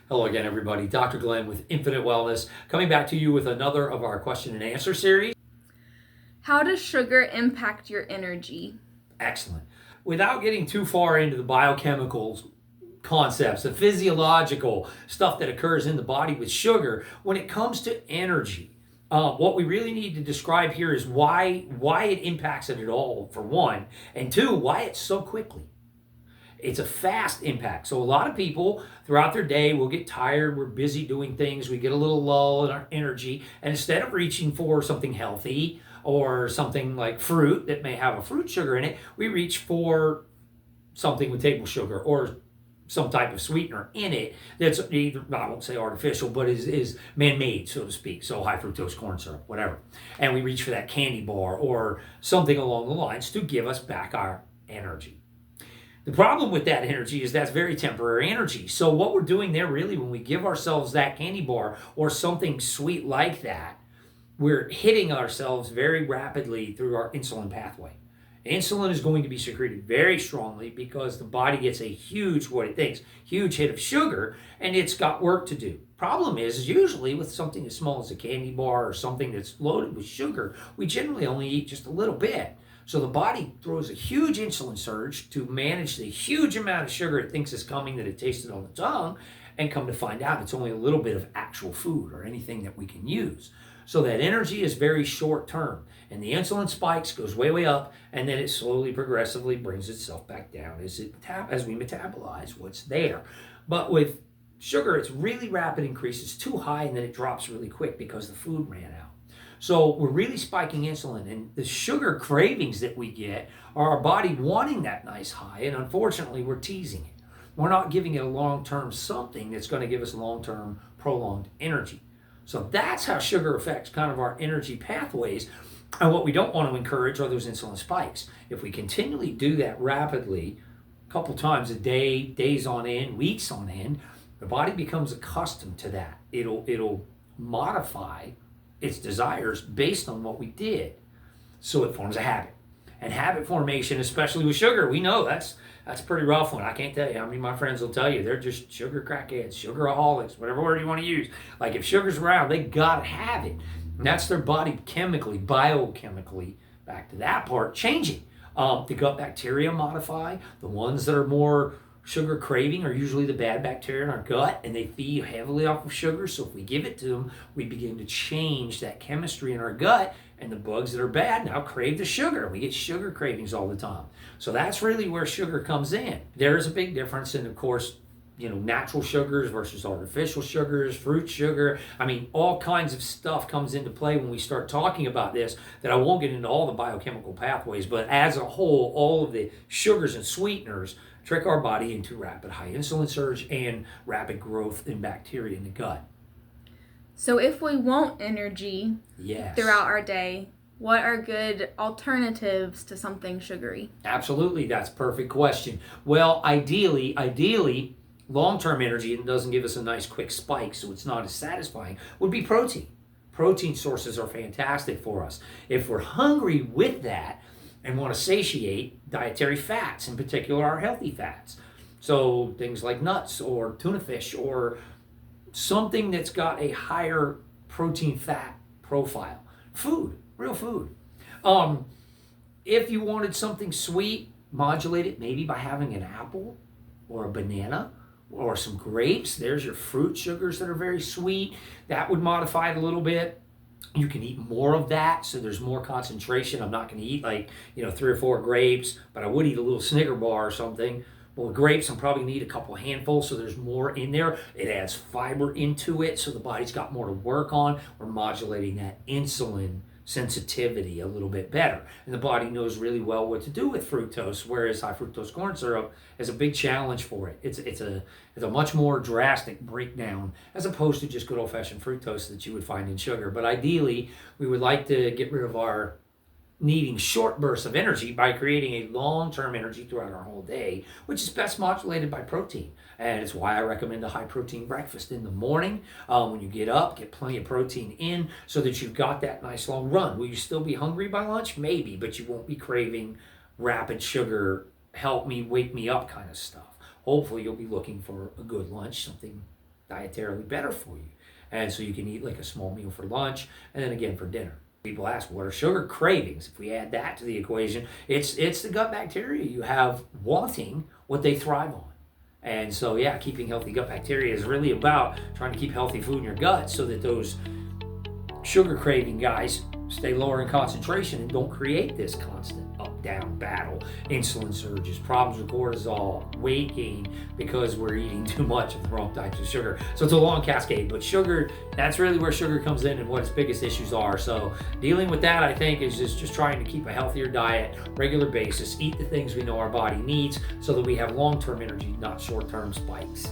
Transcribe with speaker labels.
Speaker 1: Hello again, everybody. Dr. Glenn with Infinite Wellness coming back to you with another of our question and answer series.
Speaker 2: How does sugar impact your energy?
Speaker 1: Excellent. Without getting too far into the biochemicals concepts, the physiological stuff that occurs in the body with sugar, when it comes to energy, what we really need to describe here is why it impacts it at all, for one, and two, why it's so quickly. It's a fast impact. So a lot of people throughout their day will get tired. We're busy doing things. We get a little lull in our energy. And instead of reaching for something healthy or something like fruit that may have a fruit sugar in it, we reach for something with table sugar or some type of sweetener in it that's either, I won't say artificial, but is man-made, so to speak. So high fructose corn syrup, whatever. And we reach for that candy bar or something along the lines to give us back our energy. The problem with that energy is that's very temporary energy. So what we're doing there really when we give ourselves that candy bar or something sweet like that, we're hitting ourselves very rapidly through our insulin pathway. Insulin is going to be secreted very strongly because the body gets a huge, what it thinks, huge hit of sugar, and it's got work to do. Problem is usually with something as small as a candy bar or something that's loaded with sugar, we generally only eat just a little bit. So the body throws a huge insulin surge to manage the huge amount of sugar it thinks is coming that it tasted on the tongue, and come to find out it's only a little bit of actual food or anything that we can use. So that energy is very short term, and the insulin spikes, goes way, way up, and then it slowly, progressively brings itself back down as we metabolize what's there. But with sugar, it's really rapid increase. It's too high, and then it drops really quick because the food ran out. So we're really spiking insulin, and the sugar cravings that we get are our body wanting that nice high, and unfortunately we're teasing it. We're not giving it a long-term something that's going to give us long-term prolonged energy. So that's how sugar affects kind of our energy pathways. And what we don't want to encourage are those insulin spikes. If we continually do that rapidly, a couple times a day, days on end, weeks on end, the body becomes accustomed to that. It'll modify its desires based on what we did. So it forms a habit. And habit formation, especially with sugar, we know that's a pretty rough one. I can't tell you how many of my friends will tell you they're just sugar crackheads, sugaraholics, whatever word you want to use. Like if sugar's around, they gotta have it. And that's their body chemically, biochemically, back to that part, changing. The gut bacteria modify. The ones that are more sugar craving are usually the bad bacteria in our gut, and they feed heavily off of sugar. So if we give it to them, we begin to change that chemistry in our gut, and the bugs that are bad now crave the sugar. We get sugar cravings all the time. So that's really where sugar comes in. There's a big difference in, of course, natural sugars versus artificial sugars, fruit sugar. I mean, all kinds of stuff comes into play when we start talking about this that I won't get into all the biochemical pathways, but as a whole, all of the sugars and sweeteners trick our body into rapid high insulin surge and rapid growth in bacteria in the gut.
Speaker 2: So if we want energy
Speaker 1: Yes.
Speaker 2: throughout our day, what are good alternatives to something sugary?
Speaker 1: Absolutely, that's a perfect question. Well, ideally, long-term energy, and doesn't give us a nice quick spike, so it's not as satisfying, would be protein. Protein sources are fantastic for us. If we're hungry with that and want to satiate, dietary fats, in particular our healthy fats. So things like nuts or tuna fish or something that's got a higher protein fat profile. Food, real food. Um, if you wanted something sweet, modulate it maybe by having an apple or a banana or some grapes. There's your fruit sugars that are very sweet. That would modify it a little bit. You can eat more of that, so there's more concentration. I'm not going to eat 3 or 4 grapes, but I would eat a little Snicker bar or something. But with grapes, I'm probably going to eat a couple handfuls, so there's more in there. It adds fiber into it, so the body's got more to work on. We're modulating that insulin sensitivity a little bit better. And the body knows really well what to do with fructose, whereas high fructose corn syrup is a big challenge for it. It's a much more drastic breakdown as opposed to just good old-fashioned fructose that you would find in sugar. But ideally, we would like to get rid of our needing short bursts of energy by creating a long-term energy throughout our whole day, which is best modulated by protein. And it's why I recommend a high-protein breakfast in the morning. When you get up, get plenty of protein in so that you've got that nice long run. Will you still be hungry by lunch? Maybe, but you won't be craving rapid sugar, help me, wake me up kind of stuff. Hopefully you'll be looking for a good lunch, something dietarily better for you. And so you can eat like a small meal for lunch and then again for dinner. People ask, what are sugar cravings? If we add that to the equation, it's the gut bacteria you have wanting what they thrive on. And so, yeah, keeping healthy gut bacteria is really about trying to keep healthy food in your gut so that those sugar craving guys stay lower in concentration and don't create this constant up-down battle, insulin surges, problems with cortisol, weight gain because we're eating too much of the wrong types of sugar. So it's a long cascade, but sugar, that's really where sugar comes in and what its biggest issues are. So dealing with that, I think, is just trying to keep a healthier diet, regular basis, eat the things we know our body needs so that we have long-term energy, not short-term spikes.